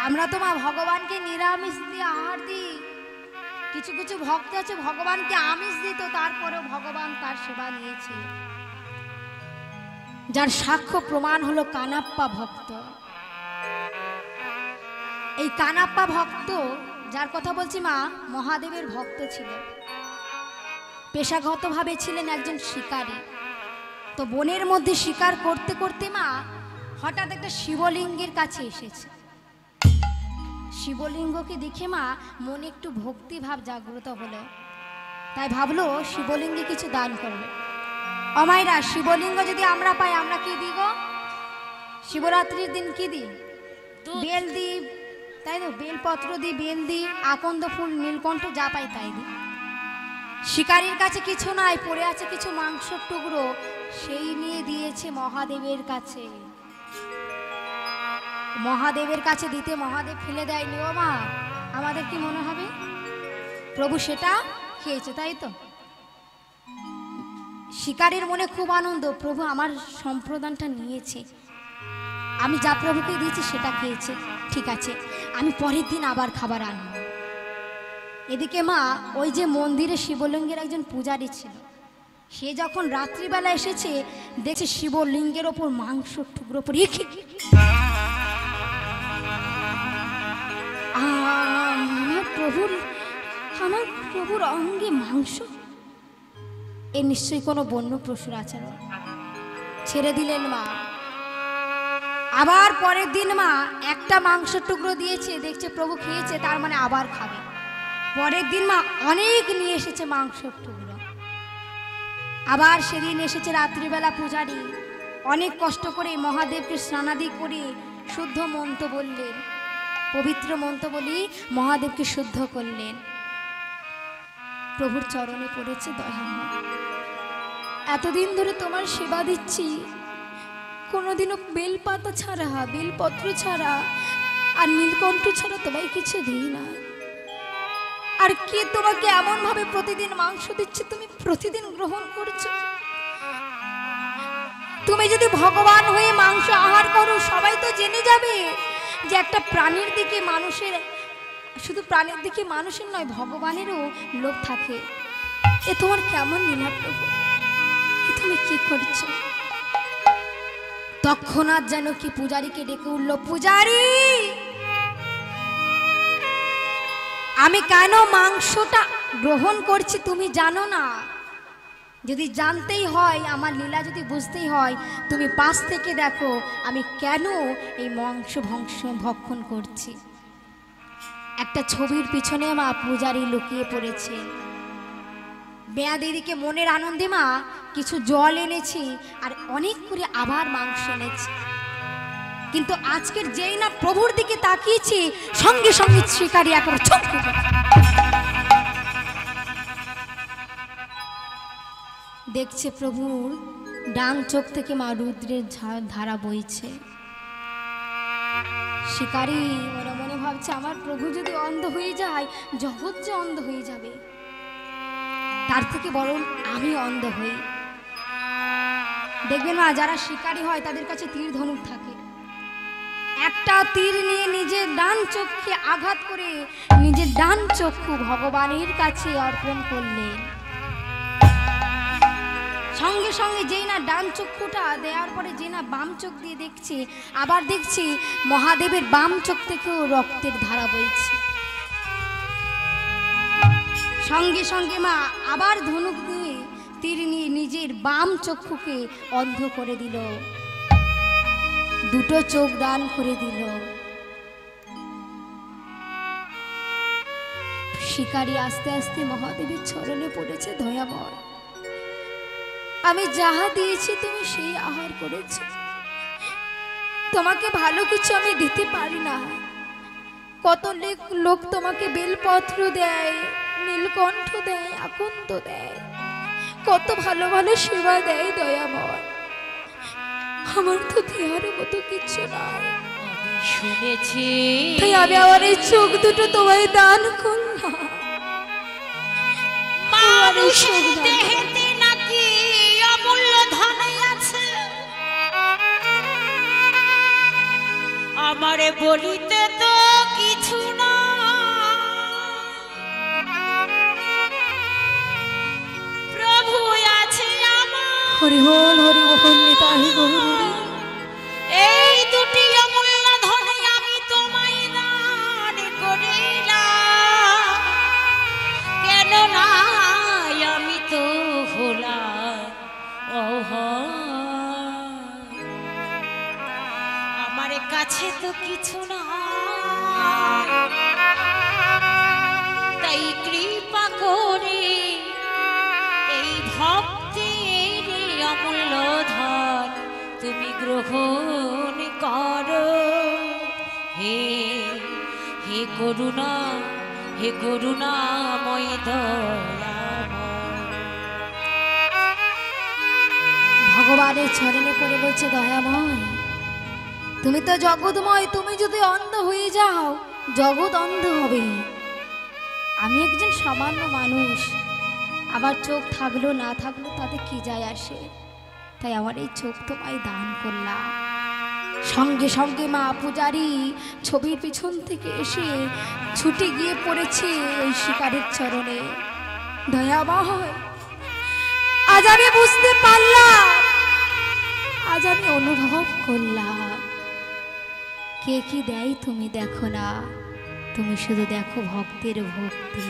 আমরা তো মা ভগবানকে নিরামিষ দিয়ে আহার দিই, কিছু কিছু ভক্ত আছে ভগবানকে আমিষ দিত, তারপরেও ভগবান তার সেবা নিয়েছে। যার সাক্ষ্য প্রমাণ হলো কানাপ্পা ভক্ত। এই কানাপ্পা ভক্ত যার কথা বলছি মা, মহাদেবের ভক্ত ছিল, পেশাগতভাবে ছিলেন একজন শিকারী। তো বনের মধ্যে শিকার করতে করতে মা হঠাৎ একটা শিবলিঙ্গের কাছে এসেছে। শিবলিঙ্গকে দেখে মা মনে একটু ভক্তিভাব জাগ্রত হলো, তাই ভাবলো শিবলিঙ্গে কিছু দান করবে। অমাইরা, শিবলিঙ্গ যদি আমরা পাই আমরা কি দিব? শিবরাত্রির দিন কি দিই? বেল দিই, তাই তো, বেলপত্র দিই, বেল দিই, আকন্দ ফুল, নীলকণ্ঠ, যা পাই তাই দিই। শিকারীর কাছে কিছু নাই, পড়ে আছে কিছু মাংসের টুকরো, সেই নিয়ে দিয়েছে মহাদেবের কাছে। মহাদেবের কাছে দিতে মহাদেব ফেলে দেয়নি। ও মা, আমাদের কি মনে হবে প্রভু সেটা খেয়েছে, তাই তো? শিকারীর মনে খুব আনন্দ, প্রভু আমার সম্প্রদানটা নিয়েছে, আমি যা প্রভুকে দিয়েছি সেটা খেয়েছে, ঠিক আছে, আমি পরের দিন আবার খাবার আনব। এদিকে মা ওই যে মন্দিরে শিবলিঙ্গের একজন পূজারী ছিল, সে যখন রাত্রিবেলা এসেছে দেখছে শিবলিঙ্গের ওপর মাংস টুকরো পড়ে। আমার প্রভুর অঙ্গে মাংস, এ নিশ্চয়ই কোনো বন্য পশুর আচরণ। ছেড়ে দিলেন মা। আবার পরের দিন মা একটা মাংস টুকরো দিয়েছে, দেখছে প্রভু খেয়েছে, তার মানে আবার খাবে। পরের দিন মা অনেক নিয়ে এসেছে মাংসের টুকরো। আবার সেদিন এসেছে রাত্রিবেলা পূজারী, অনেক কষ্ট করে মহাদেবকে স্নানাদি করে শুদ্ধ মন্ত্র বললেন, পবিত্র মন্ত্র বলি মহাদেবকে শুদ্ধ করলেন। প্রভুর চরণে পড়েছে, দয়াময় এতদিন ধরে তোমার সেবা দিচ্ছি, কোনোদিনও বেলপাতা ছাড়া, বেলপত্র ছাড়া আর নীলকণ্ঠ ছাড়া তোমায় কিছু দিই না। আর কে তোমাকে এমন ভাবে প্রতিদিন মাংস দিচ্ছে, তুমি প্রতিদিন গ্রহণ করছো? তুমি যদি ভগবান হয়ে মাংস আহার করো, সবাই তো জেনে যাবে যে একটা প্রাণীর দিকে মানুষের, শুধু প্রাণীর দিকে মানুষের নয় ভগবানেরও লোভ থাকে। এ তোমার কেমন লীলা প্রভু, এ তুমি কি করছো? তৎক্ষণাৎ যেন কি পূজারীকে ডেকে উঠল, পূজারী আমি কেন মাংসটা গ্রহণ করছি তুমি জানো না? যদি জানতেই হয়, আমার লীলা যদি বুঝতেই হয়, তুমি পাশ থেকে দেখো আমি কেন এই মাংস ভক্ষণ করছি। একটা ছবির পিছনে মা পূজারী লুকিয়ে পড়েছে। বেয়া দিদিকে মনের আনন্দে মা কিছু জল এনেছি আর অনেক করে আবার মাংস এনেছি, কিন্তু আজকের যেই না প্রভুর দিকে তাকিয়েছি, সঙ্গে সঙ্গে শিকারী একেবারে ছটকে দেখছে প্রভুর ডান চোখ থেকে মা রুদ্রের ধারা বইছে। শিকারী মনে মনে ভাবছে, আমার প্রভু যদি অন্ধ হয়ে যায়, জগৎ যে অন্ধ হয়ে যাবে, তার থেকে বরং আমি অন্ধ হই। দেখবেন না, যারা শিকারী হয় তাদের কাছে তীর ধনুক থাকে, একটা তীর নিয়ে নিজের ডান চোখকে আঘাত করে নিজের ডান চক্ষু ভগবানের কাছে অর্পণ করলেন। সঙ্গে সঙ্গে যেই না ডান চক্ষুটা দেওয়ার পরে যে না বাম চোখ দিয়ে দেখছি, আবার দেখছি মহাদেবের বাম চোখ থেকেও রক্তের ধারা বইছে। সঙ্গে সঙ্গে মা আবার ধনুক দিয়ে তীর নিয়ে নিজের বাম চক্ষুকে অন্ধ করে দিল, দুটো চোখ দান করে দিল। শিকারী আস্তে আস্তে মহাদেবের চরণে পড়েছে, দয়াময় আমি যাহা দিয়েছি তুমি সেই আহার করেছ, তোমাকে ভালো কিছু আমি দিতে পারি না। কত লোক তোমাকে বেলপত্র দেয়, নীলকণ্ঠ দেয়, আকন্দ দেয়, কত ভালো ভালো সেবা দেয়, দয়াময় আমার তো দেওয়ার মতো কিছু নাই। শুনেছি তাই আমি আমার এই চোখ দুটো তোমায় দান করলাম। মানুষ দেহেতে নাকি অমূল্য ধন আছে, আমারে বলিতে তো হরি বল নিতাই গৌরী। এই দুটি অমূল্য ধনে আমি তোমায় দান করিলাম, কেন না আমি তো হলাম আমার কাছে তো কিছু না, তাই কৃপা করে এই ভক্তের অমূল্য ধন তুমি গ্রহণ করো। হে হে করুণা, হে করুণাময় দয়াময়। ভগবানের চরণে পড়ে বলছে, দয়াময় তুমি তো জগৎময়, তুমি যদি অন্ধ হয়ে যাও জগৎ অন্ধ হবে। আমি একজন সামান্য মানুষ, আবার চোখ থাকলো না থাকলো তাতে কি যায় আসে, তাই আমার এই চোখ তোমায় দান করলাম। সঙ্গে সঙ্গে মা পূজারী ছবির পিছন থেকে এসে ছুটে গিয়ে পড়েছে ওই শিকারের চরণে। দয়াময় আজ আমি বুঝতে পারলাম, আজ আমি অনুভব করলাম, কে কি দেয় তুমি দেখো না, তুমি শুধু দেখো ভক্তের ভক্তি।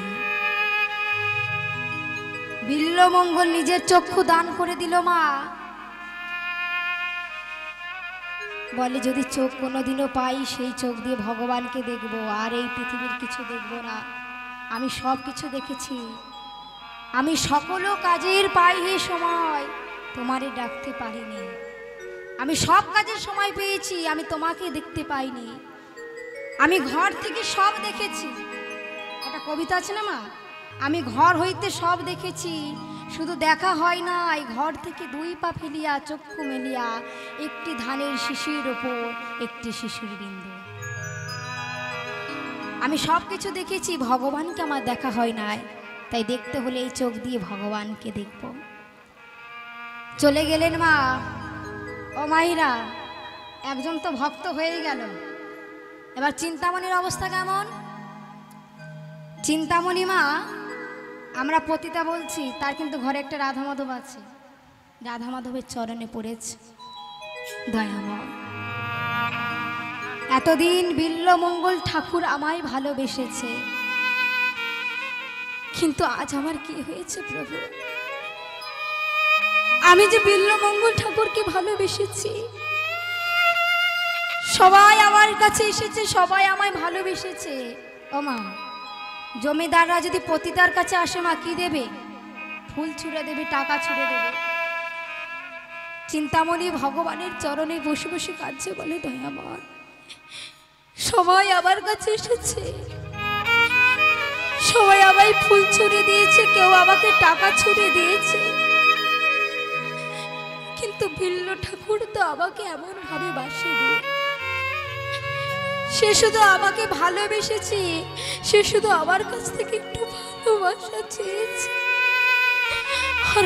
বিল্লমঙ্গল নিজের চক্ষু দান করে দিল মা। বলে যদি চোখ কোনোদিনও পাই সেই চোখ দিয়ে ভগবানকে দেখব, আর এই পৃথিবীর কিছু দেখব না। আমি সব কিছু দেখেছি, আমি সকল কাজের পাই হে সময়, তোমারে ডাকতে পারিনি। আমি সব কাজের সময় পেয়েছি, আমি তোমাকে দেখতে পাইনি। আমি ঘর থেকে সব দেখেছি, একটা কবিতা আছে না মা, আমি ঘর হইতে সব দেখেছি, শুধু দেখা হয় না, এই ঘর থেকে দুই পা ফেলিয়া চক্ষু মেলিয়া একটি ধানের শিশির ওপর একটি শিশির বিন্দু। আমি সব কিছু দেখেছি, ভগবানকে আমার দেখা হয় নাই, তাই দেখতে হলে এই চোখ দিয়ে ভগবানকে দেখব। চলে গেলেন মা। ও মাইরা, একজন তো ভক্ত হয়ে গেল, এবার চিন্তামণির অবস্থা কেমন? চিন্তামণি মা, আমরা পতিতা বলছি, তার কিন্তু ঘরে একটা রাধা মাধব আছে, রাধা মাধবের চরণে পড়েছে। দয়াময় এতদিন বিল্লমঙ্গল ঠাকুর আমায় ভালোবেসেছে, কিন্তু আজ আমার কি হয়েছে প্রভু? আমি যে বিল্লমঙ্গল ঠাকুরকে ভালোবেসেছি, সবাই আমার কাছে এসেছে, সবাই আমায় ভালোবেসেছে। ও মা, জমিদাররা যদি পতিতার কাছে আসে মা কি দেবে? ফুল ছুঁড়ে দেবে, টাকা ছুঁড়ে দেবে। চিন্তামণি ভগবানের চরণে বসে বসে কাঁদছে, বলে দয়াময় সবাই আমার কাছে এসেছে, সবাই আমায় ফুল ছুঁড়ে দিয়েছে, কেউ আমাকে টাকা ছুঁড়ে দিয়েছে, কিন্তু বিল্ল ঠাকুর তো আমাকে এমন ভাবে বাসেনি। সে শুধু আমাকে ভালোবেসেছে, সে শুধু আমার কাছ থেকে একটু ভালোবাসা চেয়েছে। আর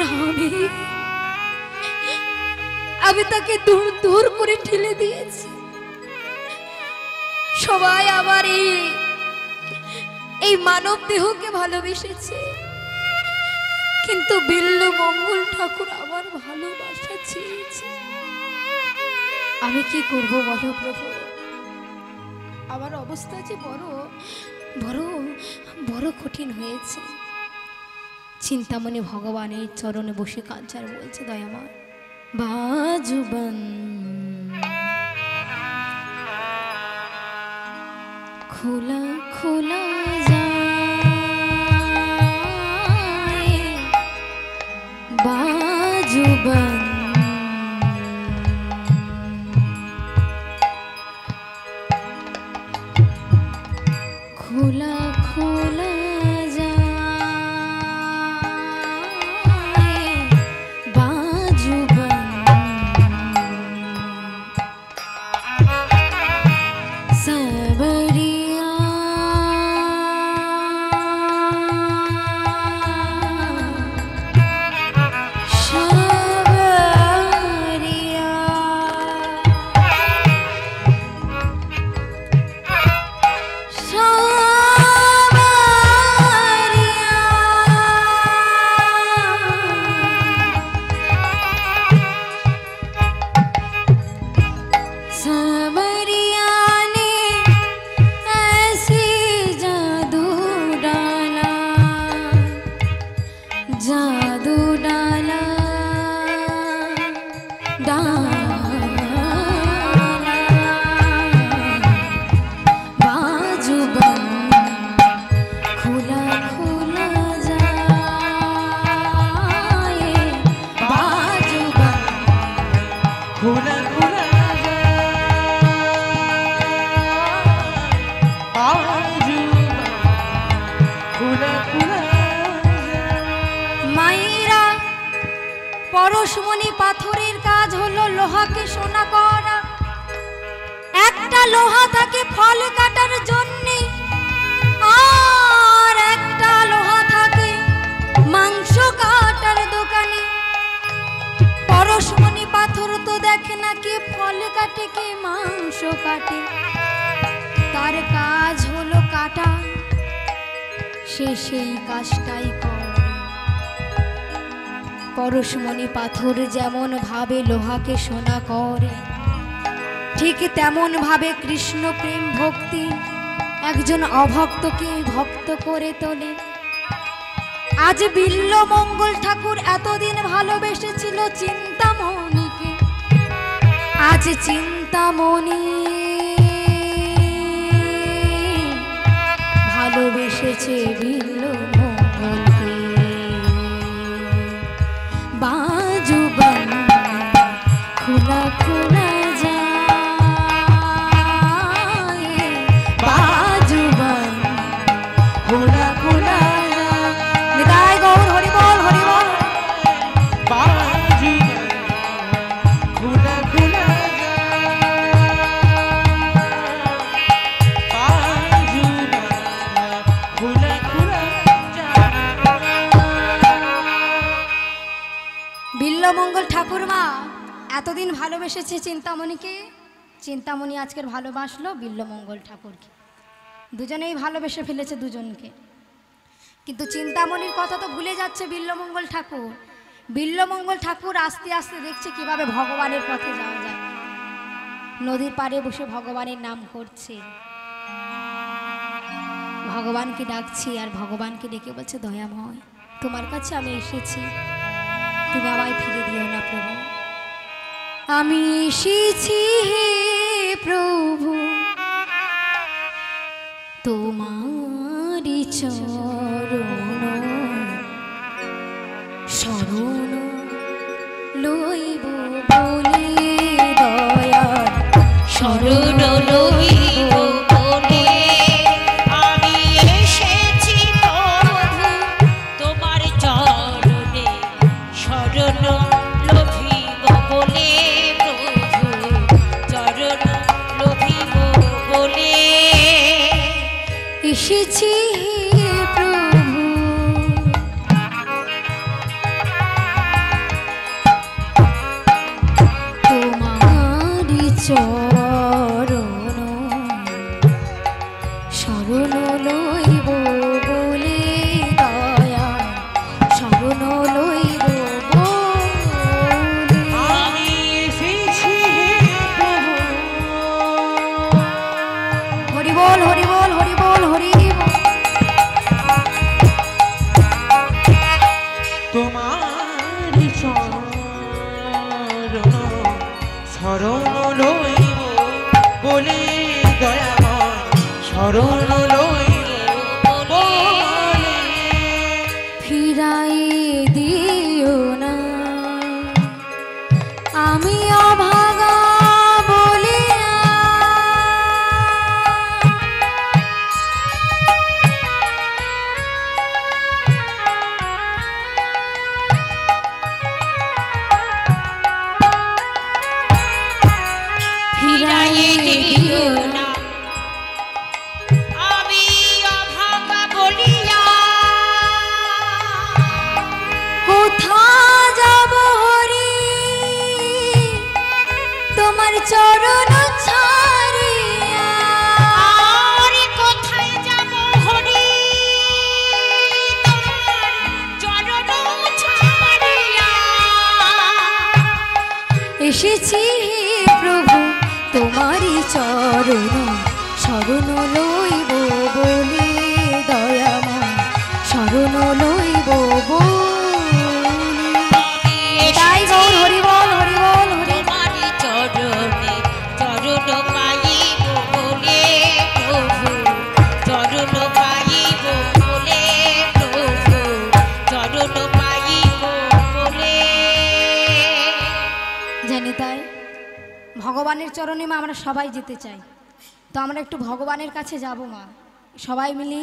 আমি তাকে দূর দূর করে ঠেলে দিয়েছি। সবাই আমার এই মানব দেহকে ভালোবেসেছে, কিন্তু বিল্লমঙ্গল ঠাকুর আমার ভালোবাসা চেয়েছে। আমি কি করব বলো প্রভু? আমার অবস্থা যে বড় বড় বড় কঠিন হয়েছে। চিন্তামণি ভগবানের চরণে বসে কাঁদছে আর বলছে, দয়াময় বাজুবন খোলা খোলা যায় বাজুবন খোলা খোলা যায় বাজুবন सबरिया सबरिया পরশমণি পাথরের কাজ হলো লোহাকে সোনা করা। একটা লোহা থাকে ফল কাটার জন্যে, আর একটা লোহা থাকে মাংস কাটার দোকানে। পরশমণি পাথর তো দেখে না কে ফল কাটে কে মাংস কাটে, তার কাজ হলো কাটা, সে সেই কাজটাই করে। পরশমণি পাথর যেমন ভাবে লোহাকে সোনা করে, ঠিক তেমন ভাবে কৃষ্ণ প্রেম ভক্তি একজন অভক্তকে ভক্ত করে তোলে। আজ বিল্বমঙ্গল ঠাকুর এতদিন ভালোবেসেছিল চিন্তামণিকে, আজ চিন্তামণি ভালোবেসেছে বিল্বমঙ্গলকে। बाजू बंद खुला खुला जाए, बाजू बंद खुला खुला निताय गौर हरि बोल हरि बोल। बाजू खुला खुला बाजू खुला खुला। বিল্বমঙ্গল ঠাকুর মা এতদিন ভালোবেসেছে চিন্তামণিকে, চিন্তামণি আজকের ভালোবাসলো বিল্বমঙ্গল ঠাকুরকে। দুজনেই ভালোবেসে ফেলেছে দুজনকে, কিন্তু চিন্তামণির কথা তো ভুলে যাচ্ছে বিল্বমঙ্গল ঠাকুর। বিল্বমঙ্গল ঠাকুর আস্তে আস্তে দেখছে কিভাবে ভগবানের পথে যাওয়া যায়। নদীর পাড়ে বসে ভগবানের নাম করছে, ভগবানকে ডাকছি, আর ভগবানকে ডেকে বলছে দয়াময় তোমার কাছে আমি এসেছি, তুমি আমায় ফিরে দিও না প্রভু। আমি এসেছি হে প্রভু তোমারি চরণ শরণ লইব বলে দয়াল শরণ লইব বলে আমি এসেছি প্রভু তোমার চরণে, শরণ লভিব বলে প্রভু চরণ লভিব বলে এসেছি হে প্রভু তোমারি চরণ শরণ লইব বলে দয়াল শরণ লইব বলে। আমি এসেছি হে প্রভু হরি বল হরি বল হরি বল হরি বল। তোমার চরণ শরণ লইব বলে দয়াময় শরণ লইব বলে। ফিরাই দিও না আমি অভাগা বলিয়া, ফিরাই দিও না আমি অভাগা বলিয়া। কোথা যাব হরি তোমার চরণ ছাড়িয়া, আর কোথায় যাব হরি তোমার চরণ ছাড়িয়া। এসেছি হে প্রভু তোমারি চরণ শরণ লইব বলে দয়াময় শরণ লইব বলে। তাই গৌর হরি বল হরি বল হরি। তোমারি চরণে চরণ পাইব বলে প্রভু চরণ পাইব বলে প্রভু চরণ পাইব বলে। জানি তাই ভগবানের চরণে মা আমরা সবাই যেতে চাই, তো আমরা একটু ভগবানের কাছে যাব মা, সবাই মিলে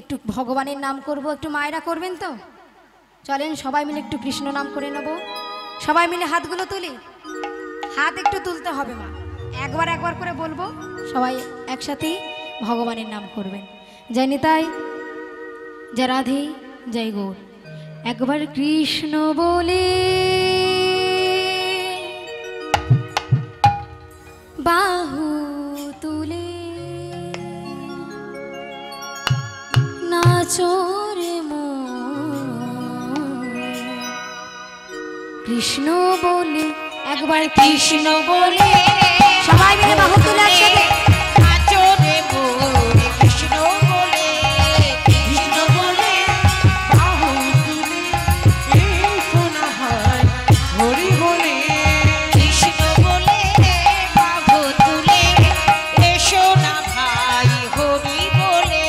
একটু ভগবানের নাম করব। একটু মায়েরা করবেন তো? চলেন সবাই মিলে একটু কৃষ্ণ নাম করে নেব। সবাই মিলে হাতগুলো তুলি। হাত একটু তুলতে হবে মা, একবার একবার করে বলবো, সবাই একসাথেই ভগবানের নাম করবেন। জয় নিতাই, জয় রাধে, জয় গৌর। একবার কৃষ্ণ বলে বাহু তুলে নাচরে কৃষ্ণ বলে, একবার কৃষ্ণ বলে, সবাই মিলে বাহু তুলে একসাথে। নাচরে মোরে কৃষ্ণ বলে, কৃষ্ণ বলে বাহু তুলে এসো না ভাই হরি বলে, কৃষ্ণ বলে বাহু তুলে এসো না ভাই হরি বলে।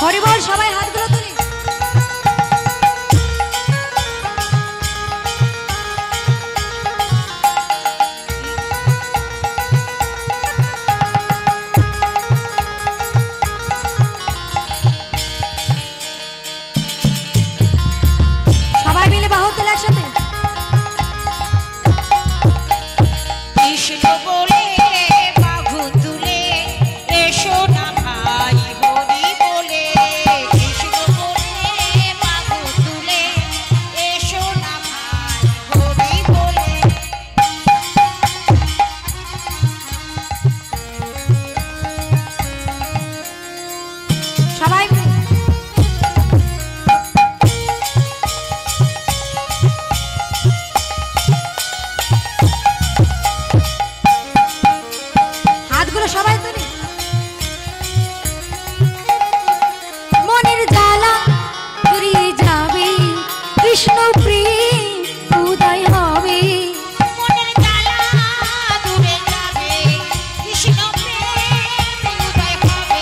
হরি বল, সবাই হাতগুলো তুলি। সবাই মিলে বাহু তুলে একসাথে। কৃষ্ণ বলে বাহু তুলে এসো না ভাই হরি বলে, কৃষ্ণ বলে বাহু তুলে এসো না ভাই হরি বলে। সবাই মিলে হাতগুলো সবাই তুলি। মনের জ্বালা ফুরিয়ে যাবে, কৃষ্ণ প্রেম উদয় হবে। মনের জ্বালা দূরে যাবে, কৃষ্ণ প্রেম উদয় হবে।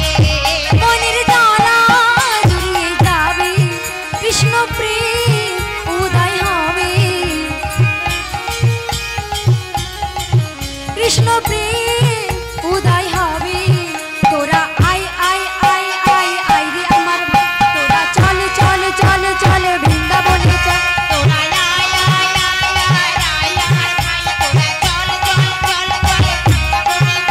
মনের জ্বালা ফুরিয়ে যাবে, কৃষ্ণ প্রেম উদয় হবে। কৃষ্ণ প্রেম উদয় হবে। তোরা I I I I I রে আমার, তোরা চল চল চল চল বৃন্দাবনে চল। তোরা আয় আয় আয় আয় আয় আয় আয়, তোরা চল চল চল চল বৃন্দাবনে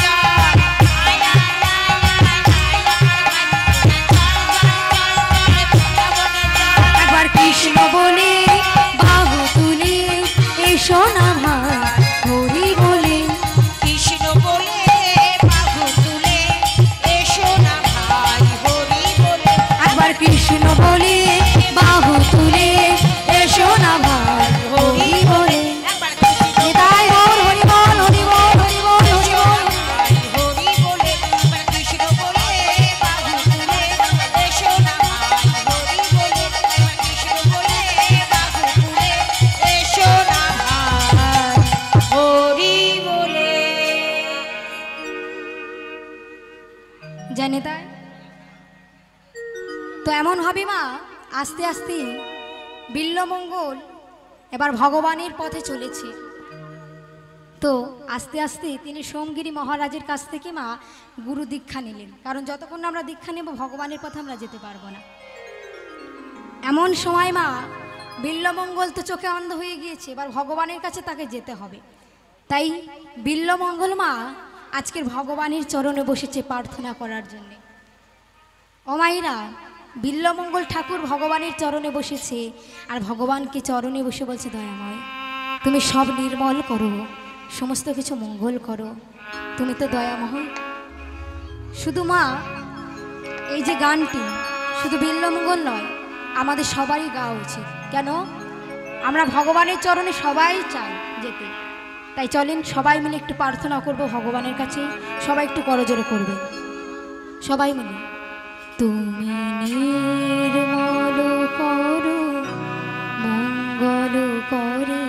চল। আয় আয় আয় আয় আয় আয় আয়, তোরা চল চল চল চল বৃন্দাবনে চল। একবার কৃষ্ণ বলে বাহু তুলে এসো না ভাই হরি বলে। কৃষ্ণ বলে বাহু তুলে এসো না ভাই হরি বলে। একবার কৃষ্ণ বলে বাহু তুলে এসো না ভাই হরি বলে। একবার কৃষ্ণ নিতাই গৌর হরি বল, হরি বল, হরি বল, হরি বল। ভাই হরি বলে, একবার কৃষ্ণ বলে বাহু তুলে এসো না ভাই হরি বলে। একবার কৃষ্ণ বলে বাহু তুলে এসো না ভাই হরি বলে। জানে তাই তো এমন হবে মা, আস্তে আস্তে বিল্লমঙ্গল এবার ভগবানের পথে চলেছে। তো আস্তে আস্তে তিনি সোমগিরি মহারাজের কাছ থেকে মা গুরু দীক্ষা নিলেন, কারণ যতক্ষণ না আমরা দীক্ষা নেব ভগবানের পথে আমরা যেতে পারবো না। এমন সময় মা বিল্লমঙ্গল তো চোখে অন্ধ হয়ে গিয়েছে, এবার ভগবানের কাছে তাকে যেতে হবে। তাই বিল্লমঙ্গল মা আজকের ভগবানের চরণে বসেছে প্রার্থনা করার জন্যে। ও মায়েরা, বিল্লমঙ্গল ঠাকুর ভগবানের চরণে বসেছে, আর ভগবানকে চরণে বসে বলছে, দয়াময় তুমি সব নির্মল করো, সমস্ত কিছু মঙ্গল করো, তুমি তো দয়াময়। শুধু মা এই যে গানটি শুধু বিল্লমঙ্গল নয়, আমাদের সবারই গাওয়া উচিত। কেন? আমরা ভগবানের চরণে সবাই চাই যেতে। তাই চলেন সবাই মিলে একটু প্রার্থনা করব ভগবানের কাছে। সবাই একটু করজোড়ে করবে, সবাই মিলে। তুমি নির্মল করো, মঙ্গল করে,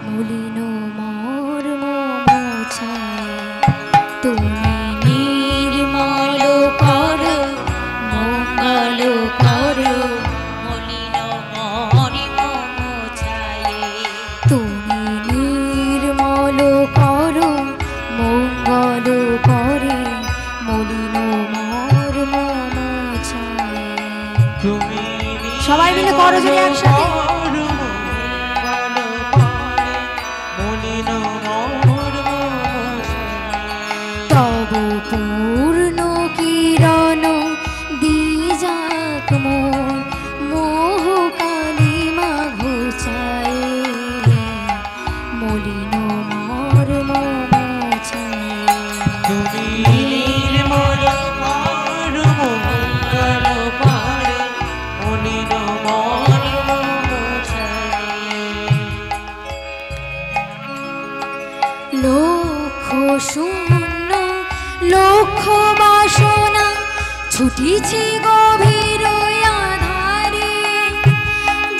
মলিন মর্ম মোছায়। তুমি নির্মল করো, মঙ্গল করো, মলিন মরিম মোছায়ে। তুমি নির্মল করো, মঙ্গল করে, মলিন মর্ম মোছায়। মলিন মর্ম তব পূর্ণ কিরণ দিযাক মোর মোহ কালিমা ঘুচায় মলিন মর্ম মোছায় তুমি নির্মল মর্ম মঙ্গল পারে মলিন মর্ম লক্ষ শূন্য লক্ষ বাসনা ছুটিছি গভীর আধারে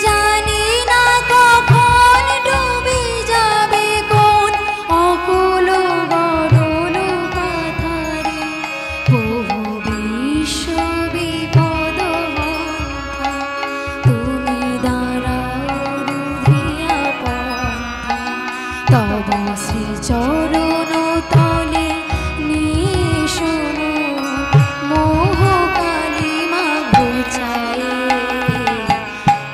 জানি না কখন ডুবে যাবে কোন অকুল গরল পাথারে বহু বিশ্ব বিপদ হন্তা তুমি দাঁড়াও রুধিয়া পন্থা তব শ্রীচরণ তলে নিশোন মোহ কালিমা ঘুচায়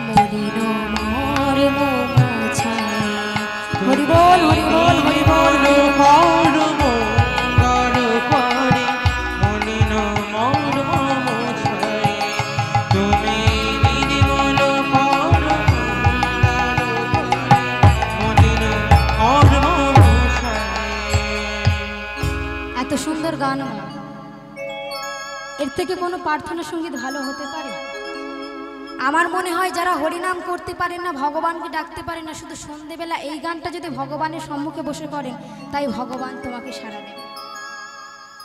মলিন মর্ম মোছায় হরি বল হরি বল হরি বল মর্ম মঙ্গল পারে মলিন মর্ম মোছায় তুমি নির্মল মর্ম মঙ্গল পারে মলিন মর্ম মোছায়। এত সুন্দর গান মা, এর থেকে কোনো প্রার্থনা সঙ্গীত ভালো হতে পারে? আমার মনে হয় যারা হরিনাম করতে পারেন না, ভগবানকে ডাকতে পারেন না, শুধু সন্ধেবেলা এই গানটা যদি ভগবানের সম্মুখে বসে করেন, তাই ভগবান তোমাকে সাড়া দেবে।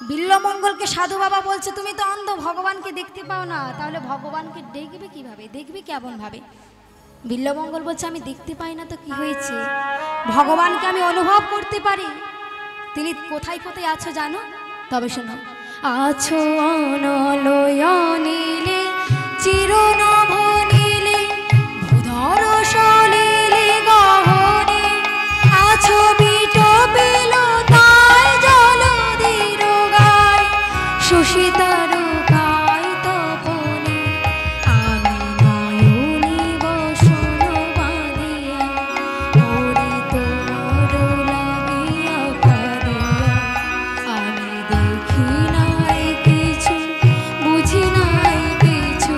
বিল্লমঙ্গলকে সাধু বাবা বলছে তুমি তো অন্ধ, ভগবানকে দেখতে পাও না, তাহলে ভগবানকে দেখবে কিভাবে, দেখবে কেমন ভাবে? বিল্লমঙ্গল বলছে আমি দেখতে পাই না তো কি হয়েছে, ভগবানকে আমি অনুভব করতে পারি। তিনি কোথায় কোথায় আছো জানো? তবে শোনো, আছো অনলয়নীলে চিরনভ নীলে ভূধর সলিলে গহনে আছো বিট বিলতায় জলধির গায় শশীতার কায় তপনে আমি নয়নে বসন বাঁধিয়া হরি তোমার লাগিয়া কাঁদিয়া আমি দেখি নাই কিছু বুঝি নাই কিছু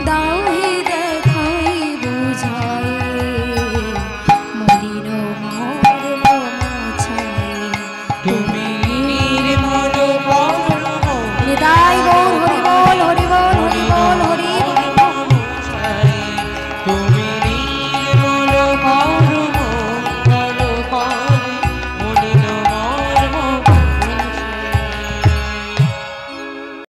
দাও হে দেখাই বুঝায় মলিন মর্ম মোছায় তুমি